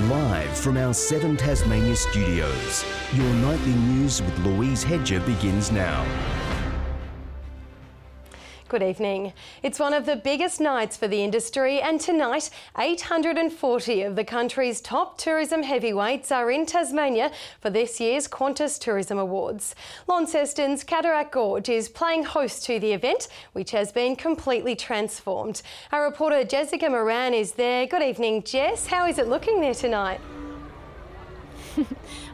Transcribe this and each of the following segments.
Live from our 7 Tasmania studios, your nightly news with Louise Hedger begins now. Good evening. It's one of the biggest nights for the industry, and tonight 840 of the country's top tourism heavyweights are in Tasmania for this year's Qantas Tourism Awards. Launceston's Cataract Gorge is playing host to the event, which has been completely transformed. Our reporter Jessica Moran is there. Good evening, Jess. How is it looking there tonight?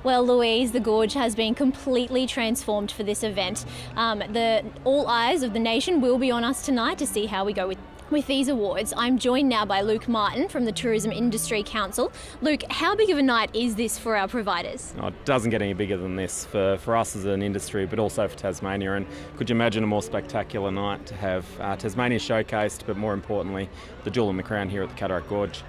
Well, Louise, the gorge has been completely transformed for this event. All eyes of the nation will be on us tonight to see how we go with these awards. I'm joined now by Luke Martin from the Tourism Industry Council. Luke, how big of a night is this for our providers? Oh, it doesn't get any bigger than this for us as an industry, but also for Tasmania. And could you imagine a more spectacular night to have Tasmania showcased, but more importantly, the jewel in the crown here at the Cataract Gorge?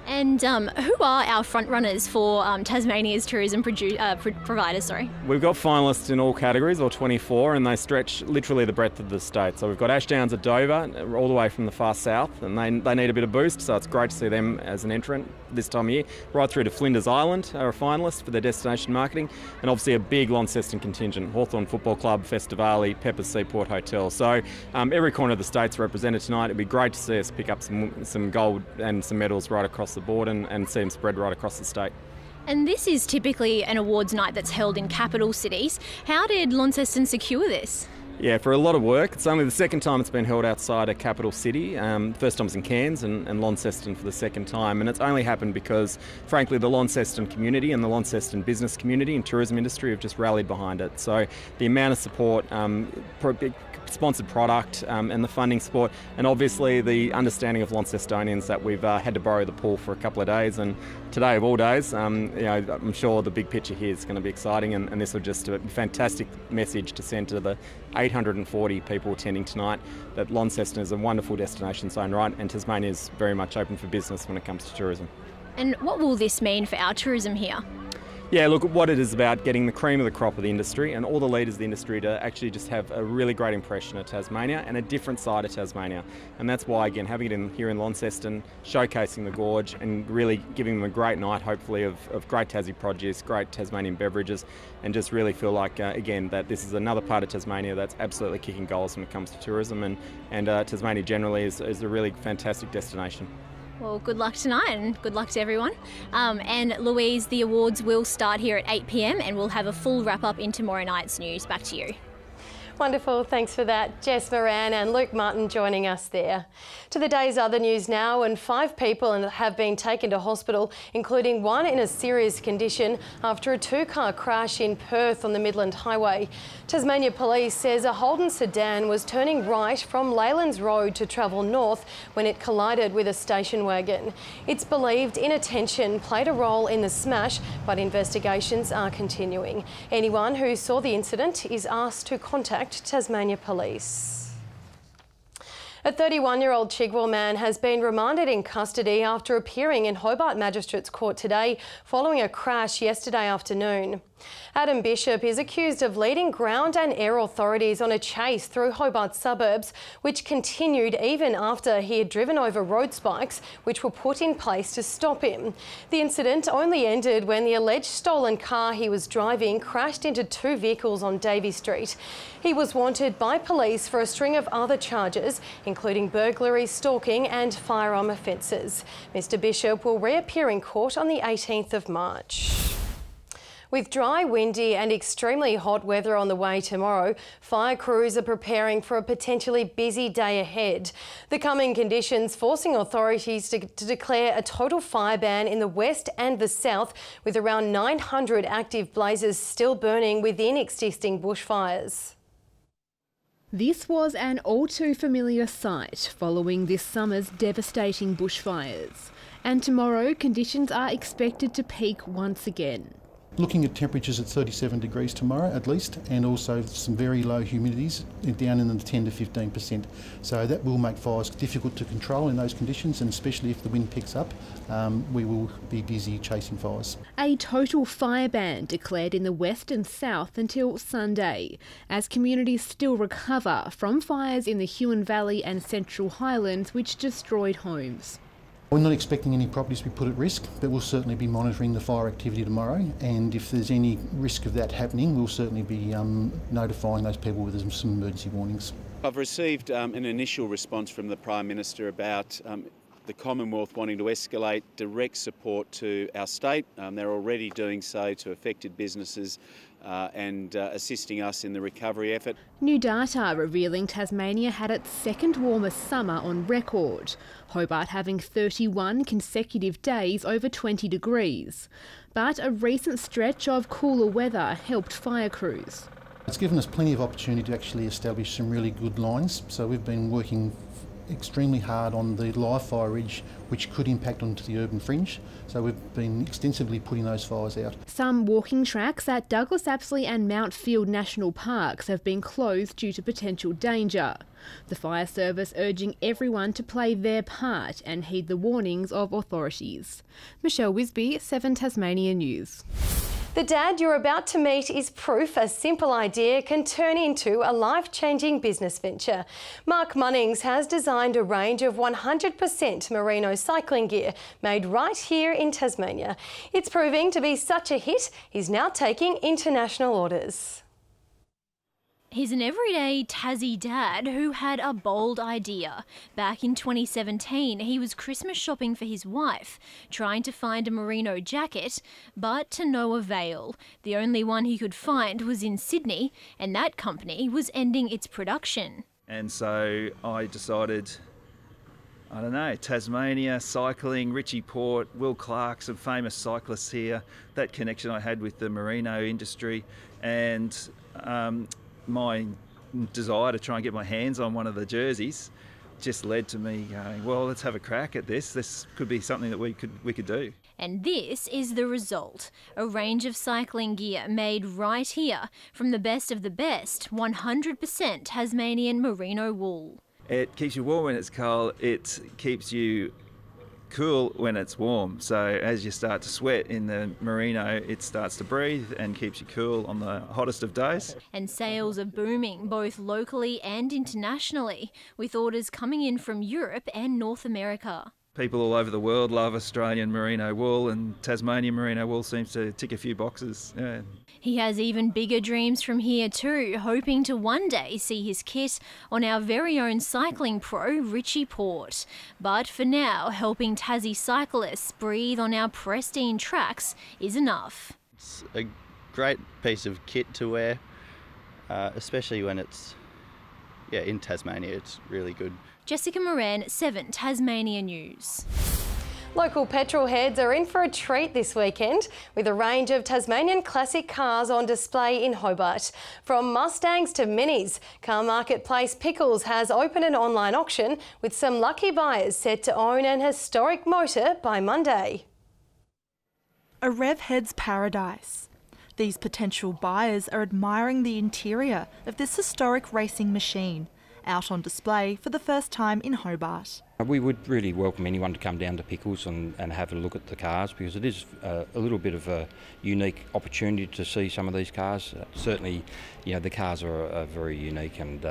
And who are our front runners for Tasmania's tourism providers? We've got finalists in all categories, or 24, and they stretch literally the breadth of the state. So we've got Ashdowns at Dover, all the way from the far south, and they need a bit of boost, so it's great to see them as an entrant this time of year. Right through to Flinders Island are a finalist for their destination marketing, and obviously a big Launceston contingent, Hawthorn Football Club, Festivali, Peppers Seaport Hotel. So every corner of the state's represented tonight. It'd be great to see us pick up some gold and some medals right across the board and see them spread right across the state. And this is typically an awards night that's held in capital cities. How did Launceston secure this? Yeah, for a lot of work. It's only the second time it's been held outside a capital city. First time was in Cairns and Launceston for the second time. And it's only happened because, frankly, the Launceston community and the Launceston business community and tourism industry have just rallied behind it. So the amount of support, sponsored product and the funding support, and obviously the understanding of Launcestonians that we've had to borrow the pool for a couple of days, and today of all days, I'm sure the big picture here is going to be exciting, and this will just a fantastic message to send to the 840 people attending tonight that Launceston is a wonderful destination in its own right, and Tasmania is very much open for business when it comes to tourism. And what will this mean for our tourism here? Yeah, look, what it is about getting the cream of the crop of the industry and all the leaders of the industry to actually just have a really great impression of Tasmania and a different side of Tasmania. And that's why, again, having it here in Launceston, showcasing the gorge and really giving them a great night, hopefully, of great Tassie produce, great Tasmanian beverages, and just really feel like, again, that this is another part of Tasmania that's absolutely kicking goals when it comes to tourism, and Tasmania generally is a really fantastic destination. Well, good luck tonight and good luck to everyone. And Louise, the awards will start here at 8 p.m. and we'll have a full wrap-up in tomorrow night's news. Back to you. Wonderful, thanks for that. Jess Moran and Luke Martin joining us there. To the day's other news now, and 5 people have been taken to hospital, including one in a serious condition after a 2-car crash in Perth on the Midland Highway. Tasmania Police says a Holden sedan was turning right from Leylands Road to travel north when it collided with a station wagon. It's believed inattention played a role in the smash, but investigations are continuing. Anyone who saw the incident is asked to contact Tasmania Police. A 31-year-old Chigwell man has been remanded in custody after appearing in Hobart Magistrates Court today following a crash yesterday afternoon. Adam Bishop is accused of leading ground and air authorities on a chase through Hobart suburbs, which continued even after he had driven over road spikes which were put in place to stop him. The incident only ended when the alleged stolen car he was driving crashed into 2 vehicles on Davey Street. He was wanted by police for a string of other charges, including burglary, stalking and firearm offences. Mr Bishop will reappear in court on the 18th of March. With dry, windy and extremely hot weather on the way tomorrow, fire crews are preparing for a potentially busy day ahead. The coming conditions forcing authorities to declare a total fire ban in the west and the south, with around 900 active blazes still burning within existing bushfires. This was an all too familiar sight following this summer's devastating bushfires. And tomorrow, conditions are expected to peak once again. Looking at temperatures at 37 degrees tomorrow at least, and also some very low humidities down in the 10 to 15%. So that will make fires difficult to control in those conditions, and especially if the wind picks up, we will be busy chasing fires. A total fire ban declared in the west and south until Sunday, as communities still recover from fires in the Huon Valley and Central Highlands which destroyed homes. We're not expecting any properties to be put at risk, but we'll certainly be monitoring the fire activity tomorrow, and if there's any risk of that happening, we'll certainly be notifying those people with some emergency warnings. I've received an initial response from the Prime Minister about the Commonwealth wanting to escalate direct support to our state. They're already doing so to affected businesses and assisting us in the recovery effort. New data revealing Tasmania had its second warmest summer on record, Hobart having 31 consecutive days over 20 degrees. But a recent stretch of cooler weather helped fire crews. It's given us plenty of opportunity to actually establish some really good lines, so we've been working extremely hard on the live fire ridge, which could impact onto the urban fringe, so we've been extensively putting those fires out. Some walking tracks at Douglas Apsley and Mount Field National Parks have been closed due to potential danger. The fire service urging everyone to play their part and heed the warnings of authorities. Michelle Wisby, 7 Tasmania News. The dad you're about to meet is proof a simple idea can turn into a life-changing business venture. Mark Munnings has designed a range of 100% merino cycling gear made right here in Tasmania. It's proving to be such a hit, he's now taking international orders. He's an everyday Tassie dad who had a bold idea. Back in 2017, he was Christmas shopping for his wife, trying to find a merino jacket, but to no avail. The only one he could find was in Sydney, and that company was ending its production. And so I decided, I don't know, Tasmania, cycling, Richie Port, Will Clark, some famous cyclists here, that connection I had with the merino industry, and my desire to try and get my hands on one of the jerseys just led to me going, well, let's have a crack at this. This could be something that we could do. And this is the result. A range of cycling gear made right here from the best of the best, 100% Tasmanian merino wool. It keeps you warm when it's cold. It keeps you cool when it's warm. So as you start to sweat in the merino, it starts to breathe and keeps you cool on the hottest of days. And sales are booming both locally and internationally, with orders coming in from Europe and North America. People all over the world love Australian merino wool, and Tasmanian merino wool seems to tick a few boxes. Yeah. He has even bigger dreams from here too, hoping to one day see his kit on our very own cycling pro, Richie Port. But for now, helping Tassie cyclists breathe on our pristine tracks is enough. It's a great piece of kit to wear, especially when it's in Tasmania. It's really good. Jessica Moran, 7 Tasmania News. Local petrol heads are in for a treat this weekend with a range of Tasmanian classic cars on display in Hobart. From Mustangs to Minis, Car Marketplace Pickles has opened an online auction with some lucky buyers set to own an historic motor by Monday. A rev head's paradise. These potential buyers are admiring the interior of this historic racing machine, out on display for the first time in Hobart. We would really welcome anyone to come down to Pickles and have a look at the cars, because it is a little bit of a unique opportunity to see some of these cars. Certainly, the cars are very unique, and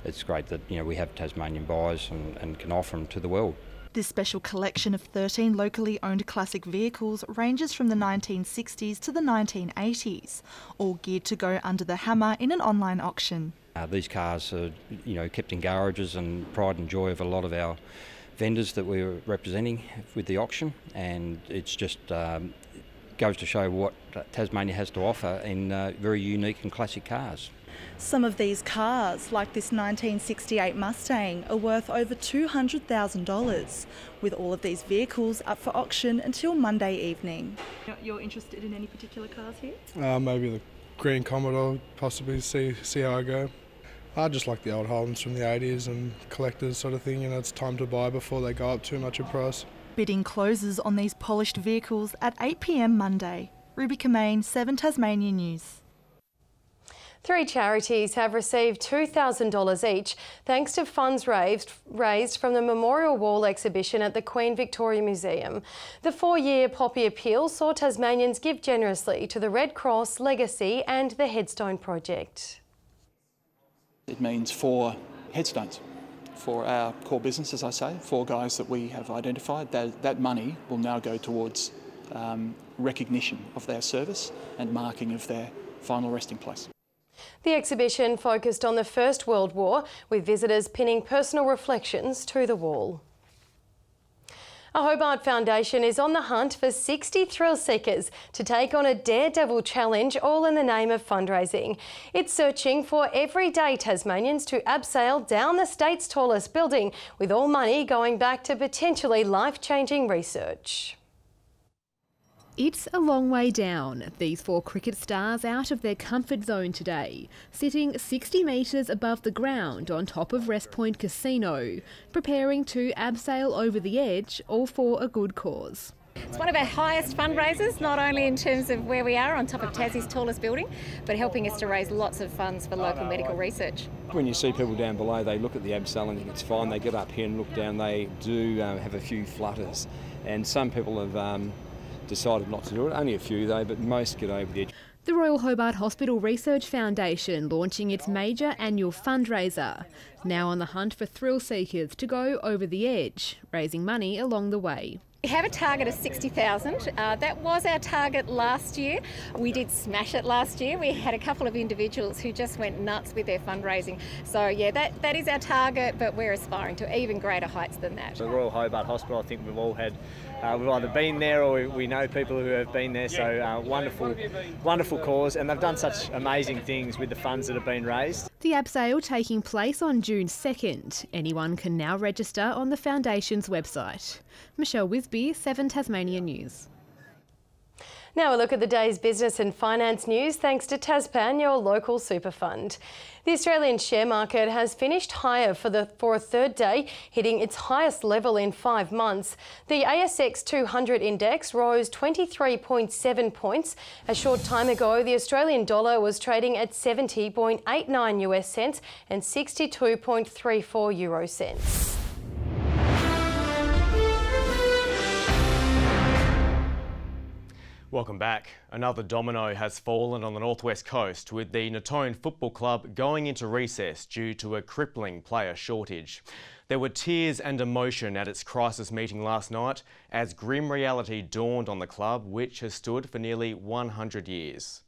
it's great that we have Tasmanian buyers and can offer them to the world. This special collection of 13 locally owned classic vehicles ranges from the 1960s to the 1980s, all geared to go under the hammer in an online auction. These cars are, kept in garages and pride and joy of a lot of our vendors that we're representing with the auction, and it's just goes to show what Tasmania has to offer in very unique and classic cars. Some of these cars, like this 1968 Mustang, are worth over $200,000, with all of these vehicles up for auction until Monday evening. You're interested in any particular cars here? Maybe the Green Commodore, possibly see how I go. I just like the old Holdens from the 80s and collectors sort of thing, it's time to buy before they go up too much in price. Bidding closes on these polished vehicles at 8 p.m. Monday. Ruby Kamain, 7 Tasmania News. 3 charities have received $2,000 each thanks to funds raised from the Memorial Wall exhibition at the Queen Victoria Museum. The 4-year Poppy Appeal saw Tasmanians give generously to the Red Cross, Legacy and the Headstone Project. It means 4 headstones for our core business, as I say, 4 guys that we have identified. That money will now go towards recognition of their service and marking of their final resting place. The exhibition focused on the First World War, with visitors pinning personal reflections to the wall. A Hobart Foundation is on the hunt for 60 thrill seekers to take on a daredevil challenge, all in the name of fundraising. It's searching for everyday Tasmanians to abseil down the state's tallest building, with all money going back to potentially life-changing research. It's a long way down. These 4 cricket stars out of their comfort zone today, sitting 60 metres above the ground on top of Rest Point Casino, preparing to abseil over the edge, all for a good cause. It's one of our highest fundraisers, not only in terms of where we are on top of Tassie's tallest building, but helping us to raise lots of funds for local medical research. When you see people down below, they look at the abseil and think it's fine. They get up here and look down, they do have a few flutters. And some people have decided not to do it, only a few though, but most get over the edge. The Royal Hobart Hospital Research Foundation launching its major annual fundraiser, now on the hunt for thrill seekers to go over the edge, raising money along the way. We have a target of 60,000. That was our target last year. We did smash it last year. We had a couple of individuals who just went nuts with their fundraising. So yeah, that is our target, but we're aspiring to even greater heights than that. The Royal Hobart Hospital, I think we've all had, we've either been there or we know people who have been there. So wonderful cause, and they've done such amazing things with the funds that have been raised. The abseil taking place on June 2nd. Anyone can now register on the Foundation's website. Michelle Wisby, 7 Tasmania News. Now a look at the day's business and finance news thanks to Taspan, your local super fund. The Australian share market has finished higher for a third day, hitting its highest level in 5 months. The ASX 200 index rose 23.7 points. A short time ago, the Australian dollar was trading at 70.89 US cents and 62.34 euro cents. Welcome back. Another domino has fallen on the northwest coast, with the Natone Football Club going into recess due to a crippling player shortage. There were tears and emotion at its crisis meeting last night as grim reality dawned on the club, which has stood for nearly 100 years.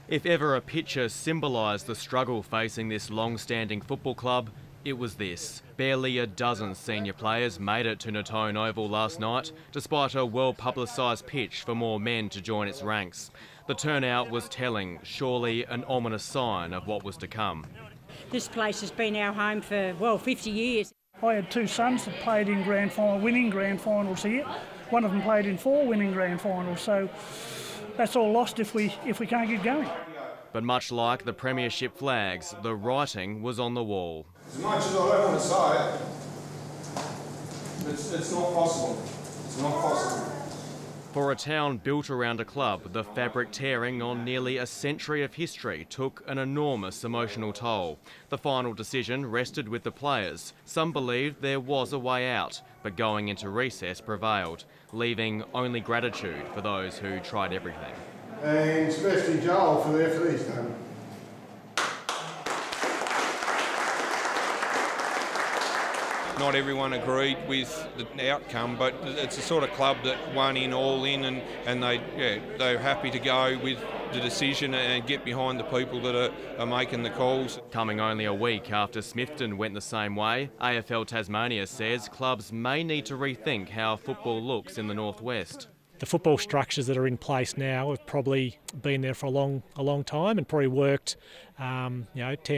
If ever a picture symbolised the struggle facing this long-standing football club, it was this. Barely a dozen senior players made it to Natone Oval last night, despite a well-publicised pitch for more men to join its ranks. The turnout was telling, surely an ominous sign of what was to come. This place has been our home for, well, 50 years. I had 2 sons that played in winning grand finals here. One of them played in 4 winning grand finals, so that's all lost if we can't get going. But much like the premiership flags, the writing was on the wall. As much as I don't want to say it, it's not possible. It's not possible. For a town built around a club, the fabric tearing on nearly a century of history took an enormous emotional toll. The final decision rested with the players. Some believed there was a way out, but going into recess prevailed, leaving only gratitude for those who tried everything. And especially Joel for the effort he's done. Not everyone agreed with the outcome, but it's the sort of club that won in all in, and they're happy to go with the decision and get behind the people that are making the calls. Coming only a week after Smithton went the same way, AFL Tasmania says clubs may need to rethink how football looks in the northwest. The football structures that are in place now have probably been there for a long time and probably worked 10,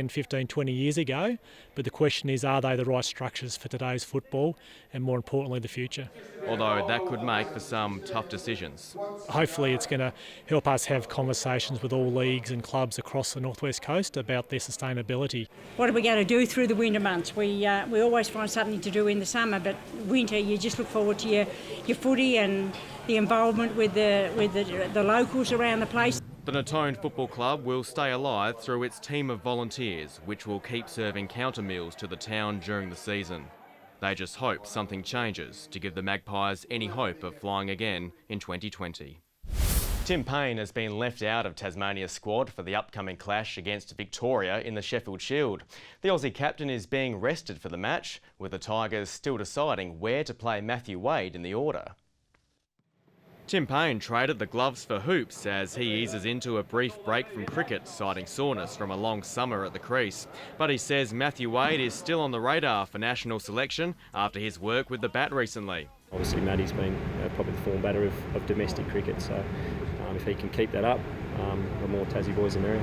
15, 20 years ago. But the question is, are they the right structures for today's football and, more importantly, the future? Although that could make for some tough decisions. Hopefully it's going to help us have conversations with all leagues and clubs across the northwest coast about their sustainability. What are we going to do through the winter months? We always find something to do in the summer, but winter you just look forward to your footy and the involvement with the locals around the place. The Natone Football Club will stay alive through its team of volunteers, which will keep serving counter meals to the town during the season. They just hope something changes to give the Magpies any hope of flying again in 2020. Tim Payne has been left out of Tasmania's squad for the upcoming clash against Victoria in the Sheffield Shield. The Aussie captain is being rested for the match, with the Tigers still deciding where to play Matthew Wade in the order. Tim Payne traded the gloves for hoops as he eases into a brief break from cricket, citing soreness from a long summer at the crease. But he says Matthew Wade is still on the radar for national selection after his work with the bat recently. Obviously Matty's been probably the form batter of domestic cricket, so if he can keep that up, the more Tassie boys the merrier.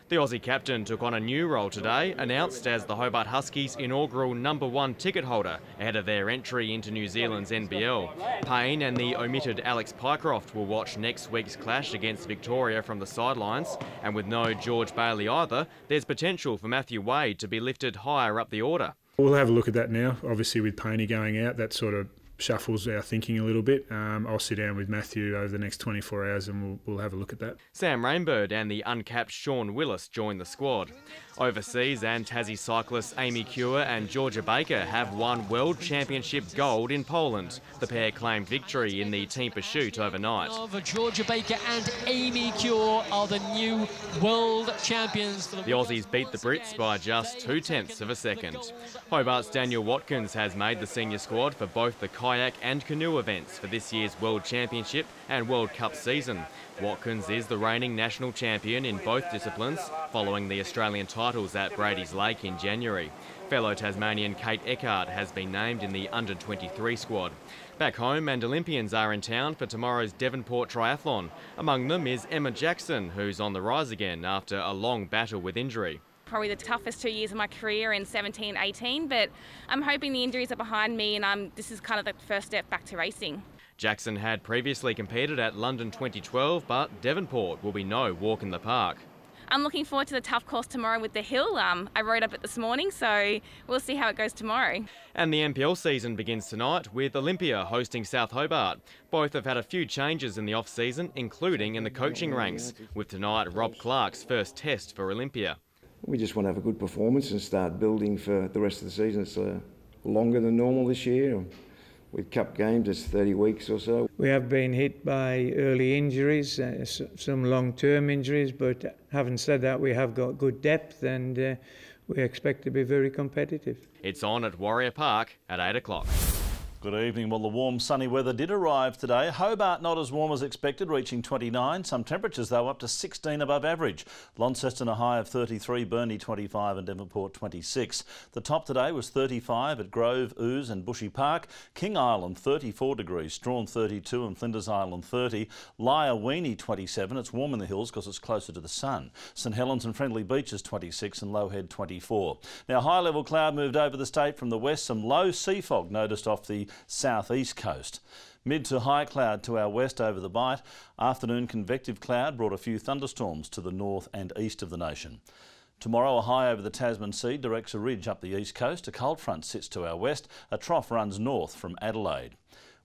The Aussie captain took on a new role today, announced as the Hobart Huskies' inaugural #1 ticket holder ahead of their entry into New Zealand's NBL. Payne and the omitted Alex Pycroft will watch next week's clash against Victoria from the sidelines, and with no George Bailey either, there's potential for Matthew Wade to be lifted higher up the order. We'll have a look at that now. Obviously with Payne going out, that sort of shuffles our thinking a little bit. I'll sit down with Matthew over the next 24 hours and we'll have a look at that. Sam Rainbird and the uncapped Sean Willis join the squad. Overseas and Tassie cyclists Amy Cure and Georgia Baker have won World Championship gold in Poland. The pair claimed victory in the team pursuit overnight. Georgia Baker and Amy Cure are the new world champions. The Aussies beat the Brits by just 0.2 of a second. Hobart's Daniel Watkins has made the senior squad for both the kayak and canoe events for this year's World Championship and World Cup season. Watkins is the reigning national champion in both disciplines, following the Australian titles at Brady's Lake in January. Fellow Tasmanian Kate Eckhart has been named in the under-23 squad. Back home, and Olympians are in town for tomorrow's Devonport Triathlon. Among them is Emma Jackson, who's on the rise again after a long battle with injury. Probably the toughest 2 years of my career in 17, 18, but I'm hoping the injuries are behind me and this is kind of the first step back to racing. Jackson had previously competed at London 2012, but Devonport will be no walk in the park. I'm looking forward to the tough course tomorrow with the hill. I rode up it this morning, so we'll see how it goes tomorrow. And the NPL season begins tonight with Olympia hosting South Hobart. Both have had a few changes in the off-season, including in the coaching ranks, with tonight Rob Clark's first test for Olympia. We just want to have a good performance and start building for the rest of the season. It's longer than normal this year. With cup games, it's 30 weeks or so. We have been hit by early injuries, some long-term injuries, but having said that, we have got good depth and we expect to be very competitive. It's on at Warrior Park at 8 o'clock. Good evening. Well, the warm sunny weather did arrive today. Hobart not as warm as expected, reaching 29. Some temperatures, though, up to 16 above average. Launceston a high of 33, Burnie 25 and Devonport 26. The top today was 35 at Grove, Ouse and Bushy Park. King Island 34 degrees, Strawn 32 and Flinders Island 30. Lyre-Weenie 27. It's warm in the hills because it's closer to the sun. St Helens and Friendly Beaches 26 and Lowhead 24. Now, high-level cloud moved over the state from the west. Some low sea fog noticed off the southeast coast. Mid to high cloud to our west over the Bight. Afternoon convective cloud brought a few thunderstorms to the north and east of the nation. Tomorrow a high over the Tasman Sea directs a ridge up the east coast. A cold front sits to our west. A trough runs north from Adelaide.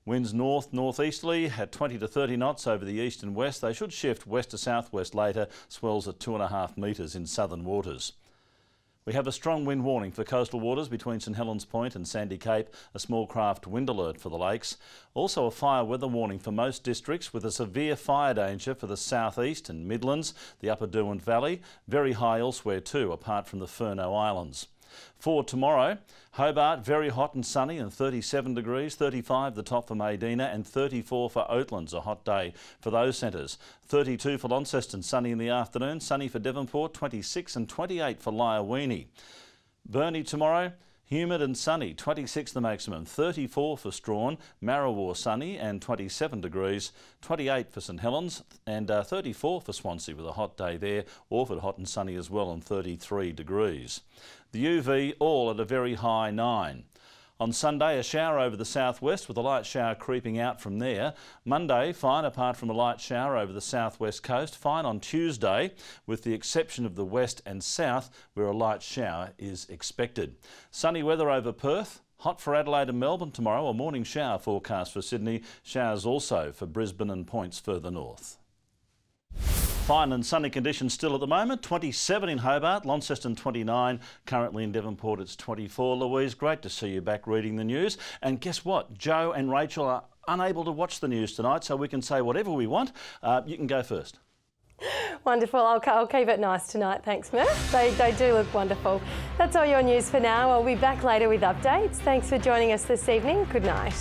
Winds north-northeasterly at 20 to 30 knots over the east and west. They should shift west to southwest later. Swells at 2.5 metres in southern waters. We have a strong wind warning for coastal waters between St Helens Point and Sandy Cape, a small craft wind alert for the lakes. Also a fire weather warning for most districts with a severe fire danger for the southeast and Midlands, the upper Derwent Valley, very high elsewhere too, apart from the Furneaux Islands. For tomorrow, Hobart very hot and sunny and 37 degrees, 35 the top for Maydena and 34 for Oatlands, a hot day for those centres. 32 for Launceston, sunny in the afternoon, sunny for Devonport, 26 and 28 for Lyre-Weenie. Burnie tomorrow, humid and sunny, 26 the maximum, 34 for Strawn, Marrawar sunny and 27 degrees, 28 for St Helens and 34 for Swansea with a hot day there, Orford hot and sunny as well and 33 degrees. The UV all at a very high 9. On Sunday, a shower over the southwest with a light shower creeping out from there. Monday, fine apart from a light shower over the southwest coast. Fine on Tuesday, with the exception of the west and south, where a light shower is expected. Sunny weather over Perth. Hot for Adelaide and Melbourne tomorrow. A morning shower forecast for Sydney. Showers also for Brisbane and points further north. Fine and sunny conditions still at the moment. 27 in Hobart, Launceston 29. Currently in Devonport it's 24. Louise, great to see you back reading the news. And guess what? Joe and Rachel are unable to watch the news tonight, so we can say whatever we want. You can go first. Wonderful. I'll keep it nice tonight. Thanks, Murph. They do look wonderful. That's all your news for now. I'll be back later with updates. Thanks for joining us this evening. Good night.